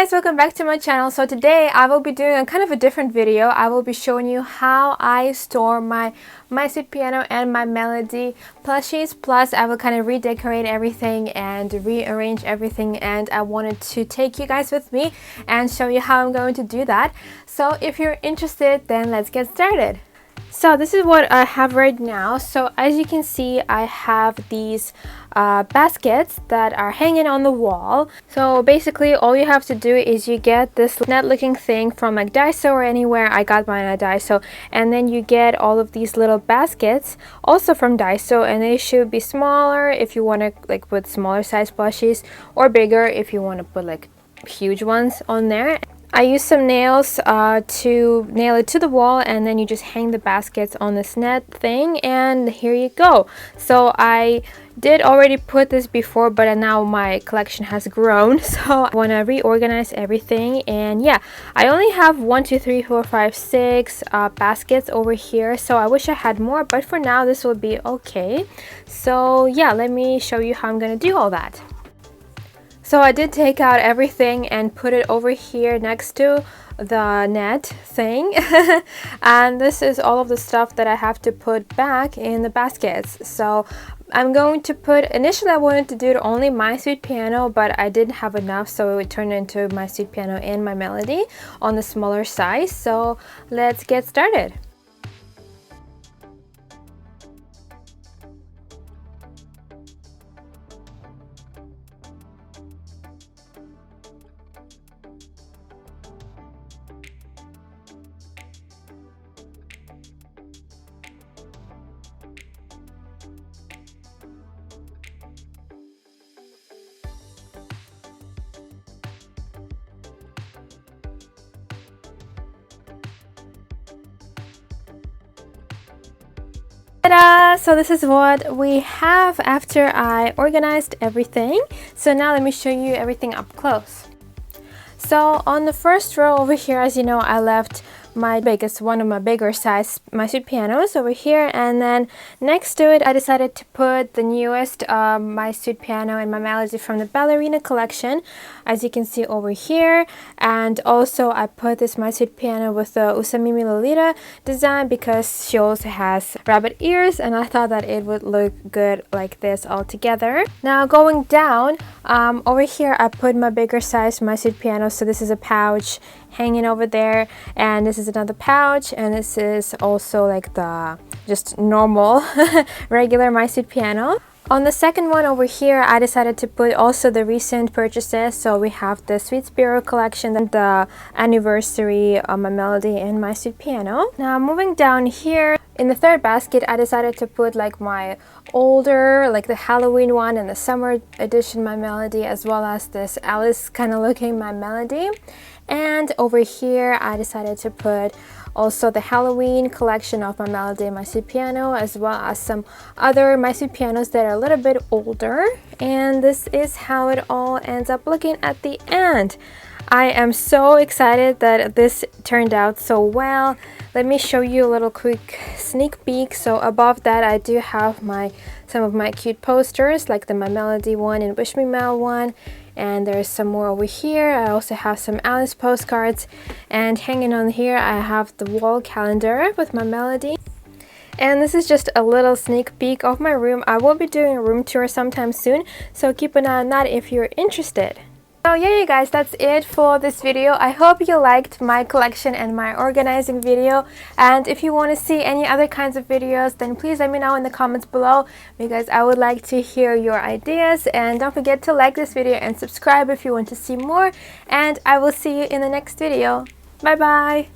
guys, welcome back to my channel. So today I will be doing a kind of a different video. I will be showing you how I store my sweet piano and my melody plushies. Plus I will kind of redecorate everything and rearrange everything, and I wanted to take you guys with me and show you how I'm going to do that. So if you're interested, then let's get started. So this is what I have right now. So as you can see, I have these baskets that are hanging on the wall. So basically all you have to do is you get this net looking thing from like Daiso or anywhere. I got mine at Daiso, and then you get all of these little baskets also from Daiso, and they should be smaller if you want to like put smaller size plushies, or bigger if you want to put like huge ones on there. I use some nails to nail it to the wall, and then you just hang the baskets on this net thing, and here you go. So I did already put this before, but now my collection has grown, so I want to reorganize everything. And yeah, I only have 1, 2, 3, 4, 5, 6 baskets over here, so I wish I had more, but for now this will be okay. So yeah, let me show you how I'm gonna do all that. So I did take out everything and put it over here next to the net thing. And this is all of the stuff that I have to put back in the baskets. So I'm going to put, initially I wanted to do only my sweet piano, but I didn't have enough, so it turned into my sweet piano and my melody on the smaller size. So let's get started. Ta-da! So this is what we have after I organized everything. So now let me show you everything up close. So on the first row over here, as you know, I left my biggest, one of my bigger size, my sweet pianos over here, and then next to it I decided to put the newest my sweet piano and my melody from the ballerina collection, as you can see over here. And also I put this my sweet piano with the Usamimi Lolita design because she also has rabbit ears, and I thought that it would look good like this all together. Now going down, over here I put my bigger size my sweet piano. So this is a pouch hanging over there, and this is another pouch, and this is also like the just normal regular my sweet piano. On the second one over here, I decided to put also the recent purchases. So we have the Sweet Spiro collection, and the anniversary my melody and my sweet piano. Now moving down here, in the third basket I decided to put like my older, like the Halloween one and the summer edition my melody, as well as this Alice kind of looking my melody. And over here I decided to put also the Halloween collection of my melody and my sweet piano, as well as some other my sweet pianos that are a little bit older. And this is how it all ends up looking at the end. I am so excited that this turned out so well. Let me show you a little quick sneak peek. So above that I do have some of my cute posters, like the My Melody one and Wish Me Mel one, and there's some more over here. I also have some Alice postcards, and hanging on here I have the wall calendar with my melody. And this is just a little sneak peek of my room. I will be doing a room tour sometime soon, so keep an eye on that if you're interested. So yeah, you guys, that's it for this video. I hope you liked my collection and my organizing video, and if you want to see any other kinds of videos, then please let me know in the comments below, because I would like to hear your ideas. And don't forget to like this video and subscribe if you want to see more, and I will see you in the next video. Bye bye!